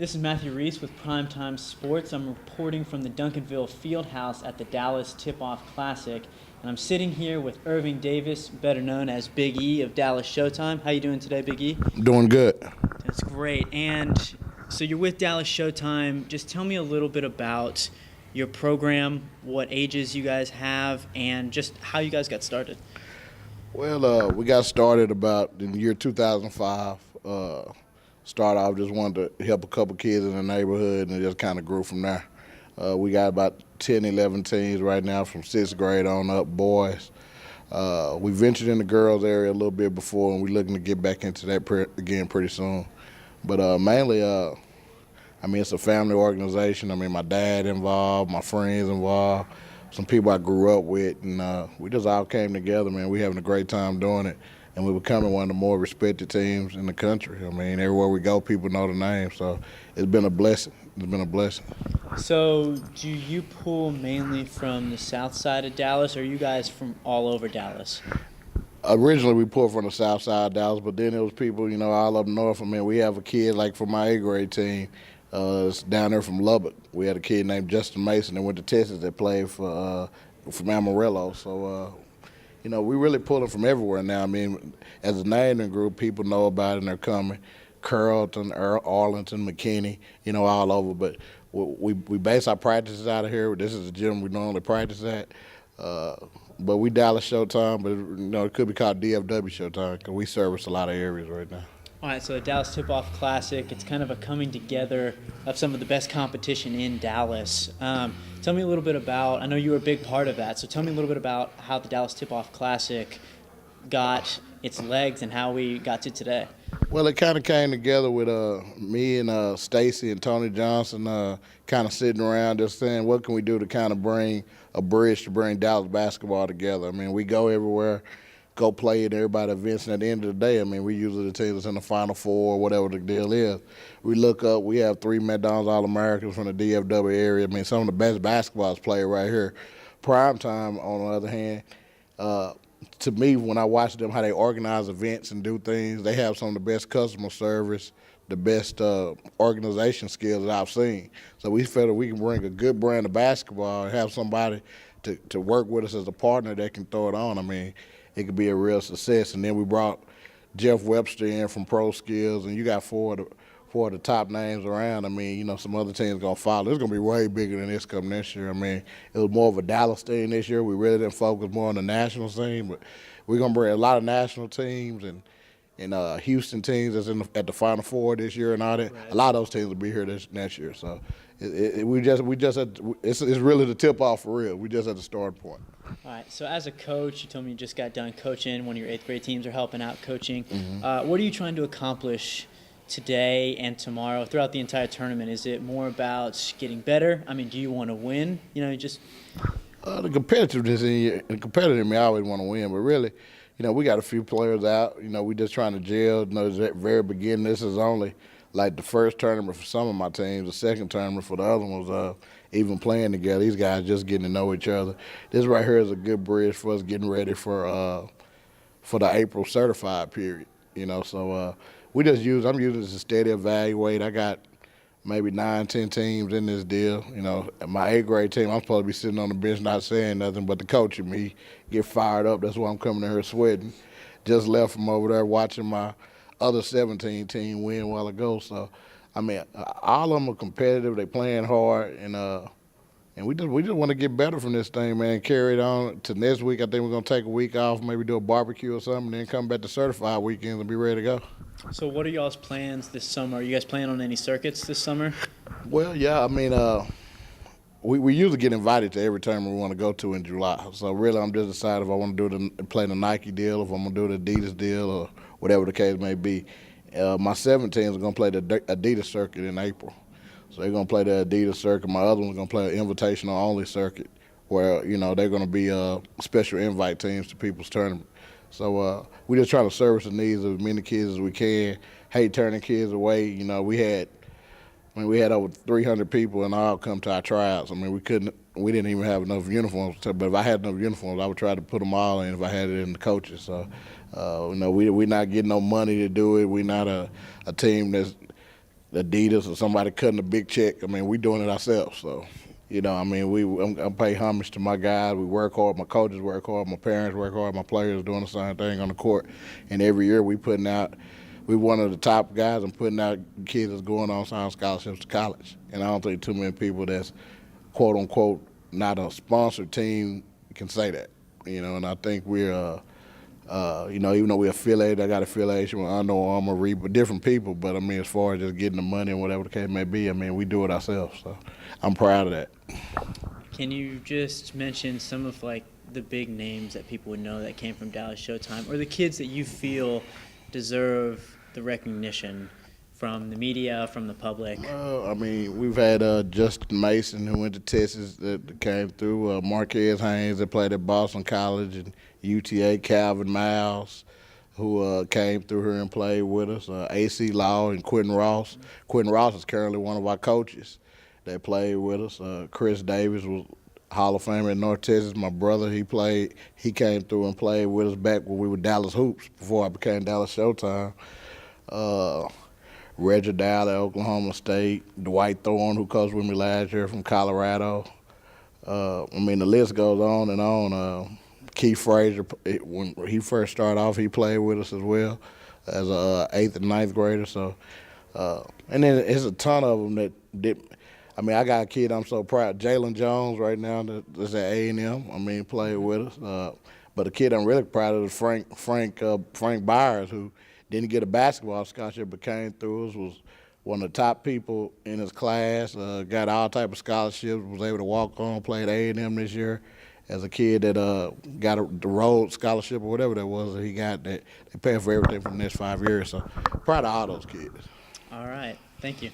This is Matthew Reese with Primetime Sports. I'm reporting from the Duncanville Fieldhouse at the Dallas Tip-Off Classic, and I'm sitting here with Irving Davis, better known as Big E of Dallas Showtyme. How you doing today, Big E? Doing good. That's great. And so you're with Dallas Showtyme. Just tell me a little bit about your program, what ages you guys have, and just how you guys got started. Well, we got started about in the year 2005. Started off just wanted to help a couple kids in the neighborhood, and it just kind of grew from there. We got about 10, 11 teams right now from 6th grade on up, boys. We ventured in the girls area a little bit before, and we're looking to get back into that again pretty soon. But mainly, it's a family organization. My dad involved, my friends involved, some people I grew up with, and we just all came together, man. We're having a great time doing it, and we're becoming one of the more respected teams in the country. Everywhere we go, people know the name, so it's been a blessing. It's been a blessing. So do you pull mainly from the south side of Dallas, or are you guys from all over Dallas? Originally, we pulled from the south side of Dallas, but then there was people, all up north. We have a kid, like from my A-grade team, it's down there from Lubbock. We had a kid named Justin Mason that went to Texas that played from Amarillo. So, we really pulling from everywhere now. As a naming group, people know about it and they're coming. Carrollton, Arlington, McKinney, all over. But we base our practices out of here. This is the gym we normally practice at. But we Dallas Showtime, but it could be called DFW Showtime because we service a lot of areas right now. All right, so the Dallas Tip-Off Classic, it's kind of a coming together of some of the best competition in Dallas. Tell me a little bit about, I know you were a big part of that, so tell me a little bit about how the Dallas Tip-Off Classic got its legs and how we got to today. Well, it kind of came together with me and Stacy and Tony Johnson kind of sitting around just saying, what can we do to kind of bring a bridge to bring Dallas basketball together? We go everywhere, go play at everybody events, and at the end of the day, we usually the team that's in the Final Four or whatever the deal is. We look up, we have 3 McDonald's All-Americans from the DFW area. Some of the best basketballs played right here. Primetime, on the other hand, to me, when I watch them, how they organize events and do things, they have some of the best customer service, the best organization skills that I've seen. So we felt that we can bring a good brand of basketball and have somebody to work with us as a partner that can throw it on. It could be a real success. And then we brought Jeff Webster in from Pro Skills, and you got four of the top names around. Some other teams going to follow. It's going to be way bigger than this coming this year. It was more of a Dallas thing this year. We really didn't focus more on the national scene, but we're going to bring a lot of national teams and Houston teams that's at the Final Four this year and all that. Right. A lot of those teams will be here next year. So it's really the tip off for real. We just at the starting point. All right, so as a coach, you told me you just got done coaching. One of your 8th grade teams are helping out coaching. Mm-hmm. What are you trying to accomplish today and tomorrow throughout the entire tournament? Is it more about getting better? Do you want to win? The competitiveness in me, I always want to win, but really, we got a few players out. We just trying to gel. At the very beginning, this is only like the first tournament for some of my teams. The second tournament for the other ones even playing together. These guys just getting to know each other. This right here is a good bridge for us getting ready for the April certified period. So I'm using this to steady evaluate. I got maybe 9, 10 teams in this deal. My 8th grade team, I'm supposed to be sitting on the bench not saying nothing, but the coach and me get fired up. That's why I'm coming in here sweating. Just left from over there watching my other 17 team win a while ago. So, all of them are competitive. They playing hard, and we just want to get better from this thing, man. Carry it on to next week. I think we're gonna take a week off, maybe do a barbecue or something, and then come back to certified weekends and be ready to go. So, what are y'all's plans this summer? Are you guys planning on any circuits this summer? Well, yeah. We usually get invited to every tournament we want to go to in July. So really, I'm just deciding if I want to play the Nike deal, if I'm gonna do the Adidas deal, or whatever the case may be. My 17s are gonna play the Adidas circuit in April. So they're going to play the Adidas circuit. My other one's going to play an invitational-only circuit where, they're going to be special invite teams to people's tournament. So we just trying to service the needs of as many kids as we can. Hate turning kids away. We had over 300 people and all come to our tryouts. We didn't even have enough uniforms. But if I had enough uniforms, I would try to put them all in if I had it in the coaches. So, we're not getting no money to do it. We're not a team that's Adidas or somebody cutting a big check. I mean, we doing it ourselves. So, I mean, I pay homage to my guys. We work hard. My coaches work hard. My parents work hard. My players doing the same thing on the court. And every year we one of the top guys and putting out kids that's going on sign scholarships to college. And I don't think too many people that's quote unquote not a sponsored team can say that. And I think we're even though we're affiliated, I got affiliation with Under Armour, Reebok, different people. But I mean, as far as just getting the money and whatever the case may be, I mean, we do it ourselves. So I'm proud of that. Can you just mention some of like the big names that people would know that came from Dallas Showtime, or the kids that you feel deserve the recognition from the media, from the public? I mean, we've had Justin Mason, who went to Texas, that came through. Marquez Haynes, that played at Boston College and UTA. Calvin Miles, who came through here and played with us. AC Law and Quentin Ross. Quentin Ross is currently one of our coaches that played with us. Chris Davis was Hall of Famer at North Texas. My brother, he came through and played with us back when we were Dallas Hoops before I became Dallas Showtime. Reggie Dowd at Oklahoma State. Dwight Thorne, who coached with me last year from Colorado. I mean, the list goes on and on. Keith Frazier, when he first started off, he played with us as well as a 8th and 9th grader. So, and then there's a ton of them that did. I mean, I got a kid I'm so proud. Jalen Jones right now that's at A&M. I mean, played with us. But the kid I'm really proud of is Frank Byers, who didn't get a basketball scholarship but came through us, was one of the top people in his class, got all type of scholarships, was able to walk on, played A&M this year as a kid that got the Rhodes Scholarship or whatever that was that he got. That they pay for everything for the next 5 years. So proud of all those kids. All right. Thank you.